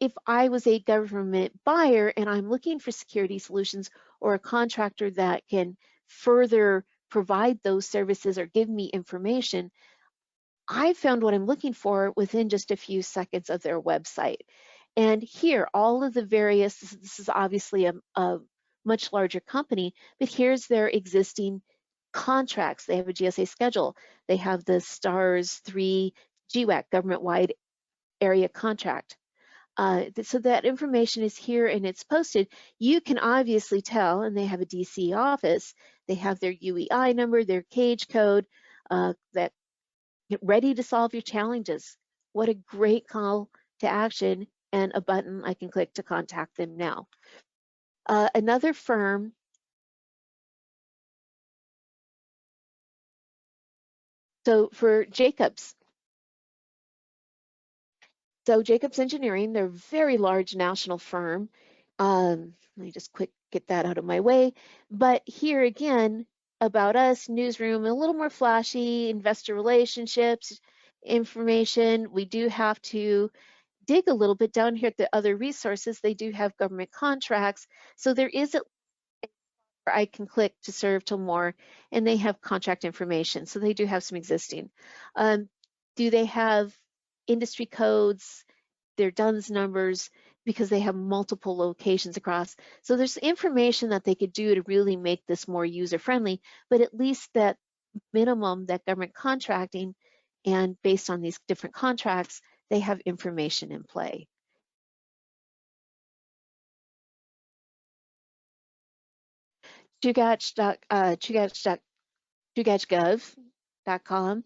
if I was a government buyer and I'm looking for security solutions or a contractor that can further provide those services or give me information, I found what I'm looking for within just a few seconds of their website. And here, all of the various, this is obviously a much larger company, but here's their existing contracts. They have a GSA schedule. They have the STARS 3 GWAC, government-wide area contract. So that information is here and it's posted. You can obviously tell, and they have a DC office, they have their UEI number, their cage code, that get ready to solve your challenges. What a great call to action and a button I can click to contact them now. Another firm, so for Jacobs. So Jacobs Engineering, they're a very large national firm. Let me just quick get that out of my way. But here again, about us, newsroom, a little more flashy, investor relationships, information. We do have to dig a little bit down here at the other resources. They do have government contracts. So there is a I can click to serve till more, and they have contract information. So they do have some existing. Do they have industry codes, their DUNS numbers, because they have multiple locations across. So there's information that they could do to really make this more user-friendly, but at least that minimum, that government contracting, and based on these different contracts, they have information in play. Chugach.gov.com.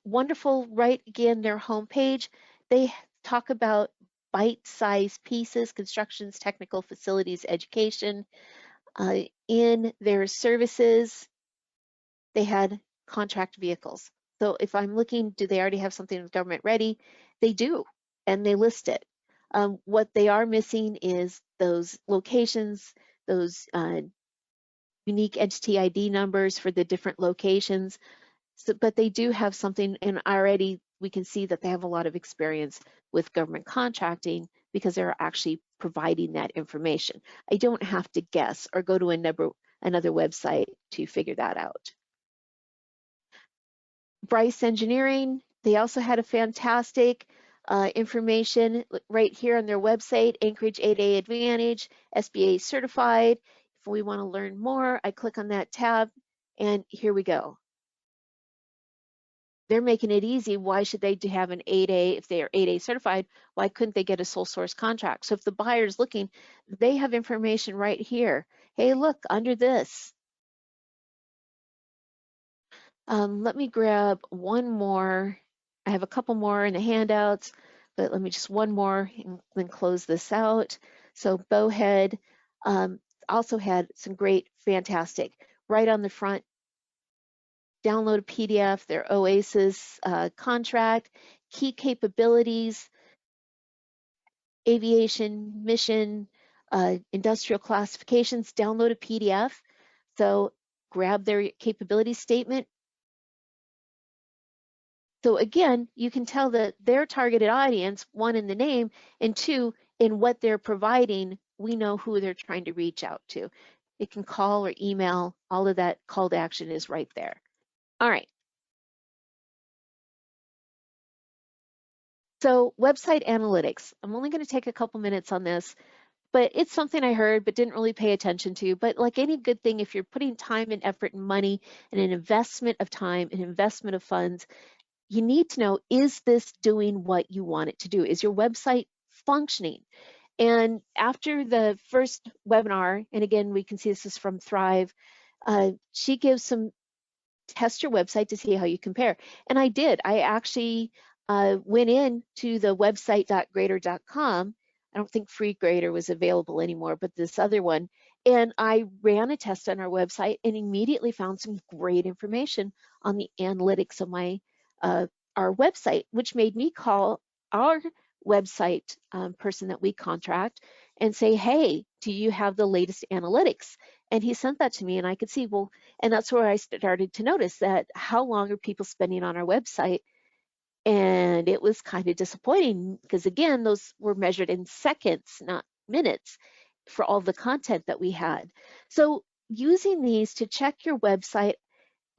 Wonderful, right again, their homepage. They talk about bite-sized pieces, constructions, technical facilities, education. In their services, they had contract vehicles. So if I'm looking, do they already have something with government ready? They do, and they list it. What they are missing is those locations, those unique entity ID numbers for the different locations. So, but they do have something, and already we can see that they have a lot of experience with government contracting because they're actually providing that information. I don't have to guess or go to another website to figure that out. Bryce Engineering, they also had a fantastic information right here on their website, Anchorage 8A Advantage, SBA certified. If we want to learn more, I click on that tab, and here we go. They're making it easy. Why should they have an 8A if they are 8A certified? Why couldn't they get a sole source contract? So if the buyer's looking, they have information right here. Hey, look, under this. Let me grab one more. I have a couple more in the handouts, but let me just one more and then close this out. So Bowhead also had some great, fantastic, right on the front, download a PDF, their OASIS contract, key capabilities, aviation, mission, industrial classifications, download a PDF. So grab their capability statement. So again, you can tell that their targeted audience, one in the name, and two, in what they're providing, we know who they're trying to reach out to. It can call or email, all of that call to action is right there. All right. So website analytics, I'm only going to take a couple minutes on this, but it's something I heard but didn't really pay attention to. But like any good thing, if you're putting time and effort and money and an investment of time, an investment of funds, you need to know, is this doing what you want it to do? Is your website functioning? And after the first webinar, and again, we can see this is from Thrive, she gives some test your website to see how you compare. And I did. I actually went in to the website.grader.com. I don't think FreeGrader was available anymore, but this other one. And I ran a test on our website and immediately found some great information on the analytics of my our website, which made me call our website person that we contract and say, hey, do you have the latest analytics? And he sent that to me and I could see, well, and that's where I started to notice that how long are people spending on our website? And it was kind of disappointing because again, those were measured in seconds, not minutes, for all the content that we had. So using these to check your website,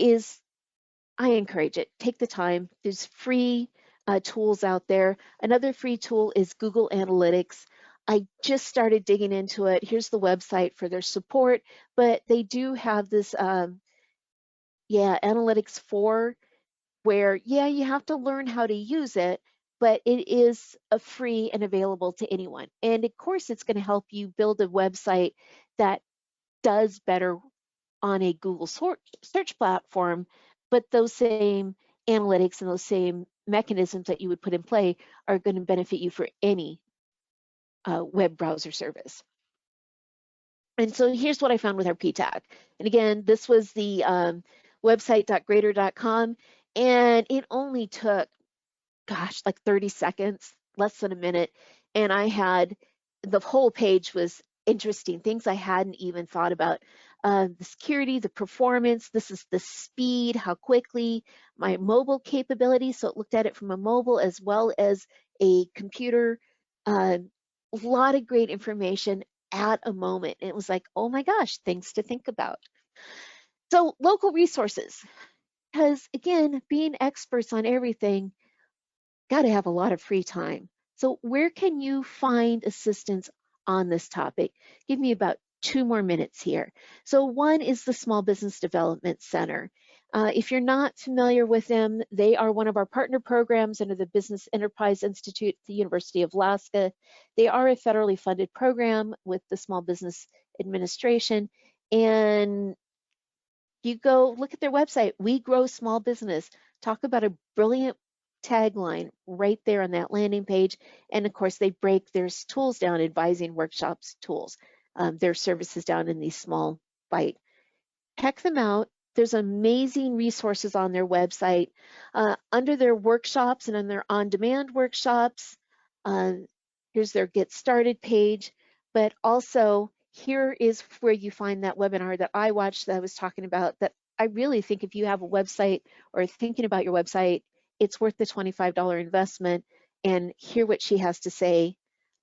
is, I encourage it. Take the time. There's free tools out there. Another free tool is Google Analytics. I just started digging into it. Here's the website for their support, but they do have this, Analytics 4, where, you have to learn how to use it, but it is free and available to anyone. And of course, it's going to help you build a website that does better on a Google search platform, but those same analytics and those same mechanisms that you would put in play are going to benefit you for any web browser service. And so here's what I found with our PTAG. And again, this was the website.grader.com, and it only took, gosh, like 30 seconds, less than a minute. And I had, the whole page was interesting, things I hadn't even thought about. The security, the performance, this is the speed, how quickly, my mobile capability. So it looked at it from a mobile as well as a computer. A lot of great information at a moment. It was like, oh my gosh, things to think about. So local resources, because again, being experts on everything, got to have a lot of free time. So where can you find assistance on this topic? Give me about 2 more minutes here. So one is the Small Business Development Center. If you're not familiar with them, they are one of our partner programs under the Business Enterprise Institute at the University of Alaska. They are a federally funded program with the Small Business Administration. And you go look at their website, We Grow Small Business. Talk about a brilliant tagline right there on that landing page. And of course, they break their tools down, advising, workshops, tools, their services down in these small bite. Check them out. There's amazing resources on their website. Under their workshops and on their on-demand workshops, here's their Get Started page, but also here is where you find that webinar that I watched that I was talking about, that I really think if you have a website or thinking about your website, it's worth the $25 investment, and hear what she has to say.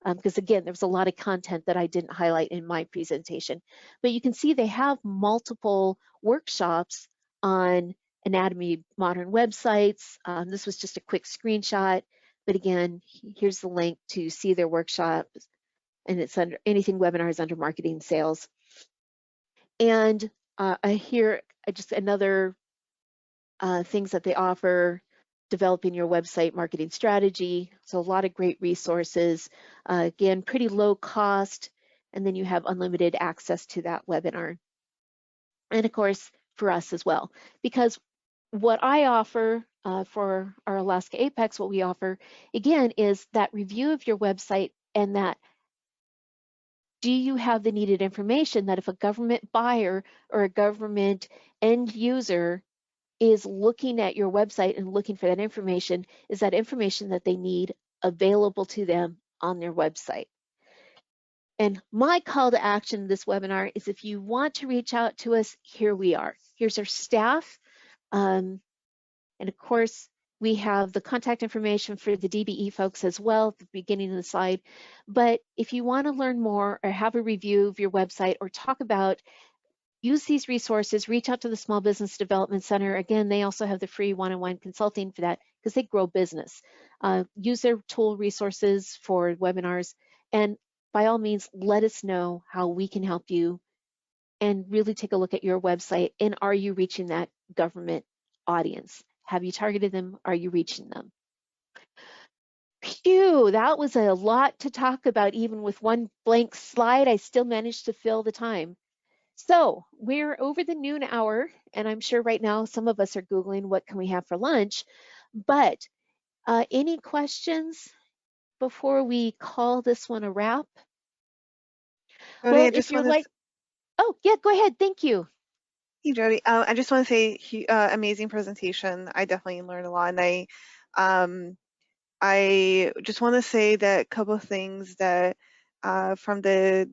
Because again, there was a lot of content that I didn't highlight in my presentation. But you can see they have multiple workshops on anatomy modern websites. This was just a quick screenshot, but again, here's the link to see their workshops, and it's under anything webinars under marketing sales. And I hear just another things that they offer, developing your website marketing strategy. So a lot of great resources. Again, pretty low cost, and then you have unlimited access to that webinar. And of course, for us as well, because what I offer for our Alaska Apex, what we offer, again, is that review of your website, and that do you have the needed information that if a government buyer or a government end user is looking at your website and looking for that information, is that information that they need available to them on their website? And my call to action in this webinar is, if you want to reach out to us, here we are. Here's our staff. And of course, we have the contact information for the DBE folks as well at the beginning of the slide. But if you want to learn more or have a review of your website or talk about, use these resources, reach out to the Small Business Development Center. Again, they also have the free one-on-one consulting for that, because they grow business. Use their tool resources for webinars, and by all means, let us know how we can help you, and really take a look at your website. And are you reaching that government audience? Have you targeted them? Are you reaching them? Phew, that was a lot to talk about. Even with one blank slide, I still managed to fill the time. So we're over the noon hour, and I'm sure right now some of us are Googling what can we have for lunch. But any questions before we call this one a wrap? Jody, Well, I if just you're want like, to. oh yeah, go ahead. Thank you. Hey, Jody. I just want to say, amazing presentation. I definitely learned a lot, and I just want to say that a couple of things that from the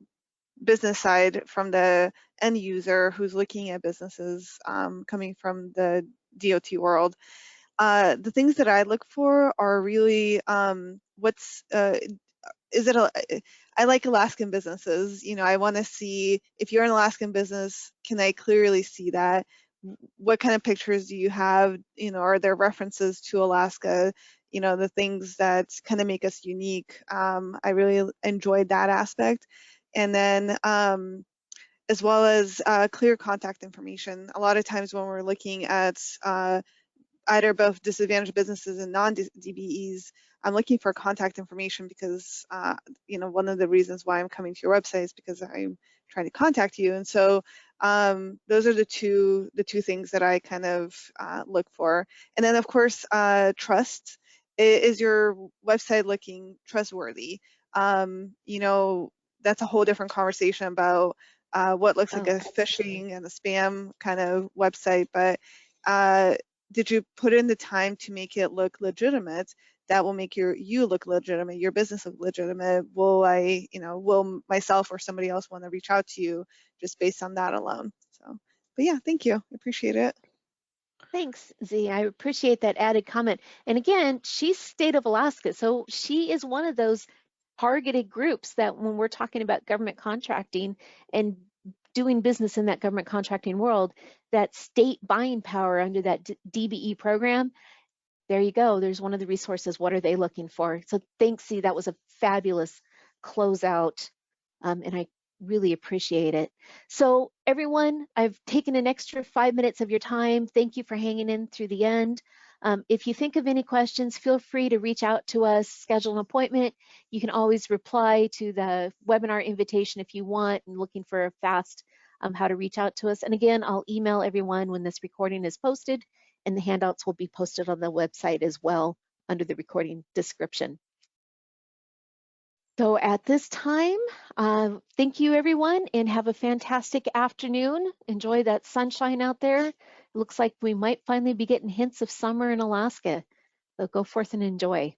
business side, from the end user who's looking at businesses coming from the DOT world. The things that I look for are really I like Alaskan businesses. You know, I want to see, if you're an Alaskan business, can I clearly see that? what kind of pictures do you have? You know, are there references to Alaska? You know, the things that kind of make us unique. I really enjoyed that aspect. And then as well as clear contact information. A lot of times when we're looking at either both disadvantaged businesses and non-DBEs, I'm looking for contact information because, you know, one of the reasons why I'm coming to your website is because I'm trying to contact you. And so those are the two things that I kind of look for. And then of course, trust. Is your website looking trustworthy? You know, that's a whole different conversation about what looks like a phishing and a spam kind of website, but did you put in the time to make it look legitimate? That will make you look legitimate, your business look legitimate. Will myself or somebody else want to reach out to you just based on that alone? So, but yeah, thank you. I appreciate it. Thanks, Z. I appreciate that added comment. And again, she's state of Alaska, so she is one of those targeted groups that when we're talking about government contracting and doing business in that government contracting world, that state buying power under that DBE program, there you go. There's one of the resources. What are they looking for? So thanks, Z. That was a fabulous closeout, and I really appreciate it. So everyone, I've taken an extra 5 minutes of your time. Thank you for hanging in through the end. If you think of any questions, feel free to reach out to us, schedule an appointment. You can always reply to the webinar invitation if you want and looking for a fast how to reach out to us. And again, I'll email everyone when this recording is posted, and the handouts will be posted on the website as well under the recording description. So at this time, thank you everyone and have a fantastic afternoon. Enjoy that sunshine out there. It looks like we might finally be getting hints of summer in Alaska. So go forth and enjoy.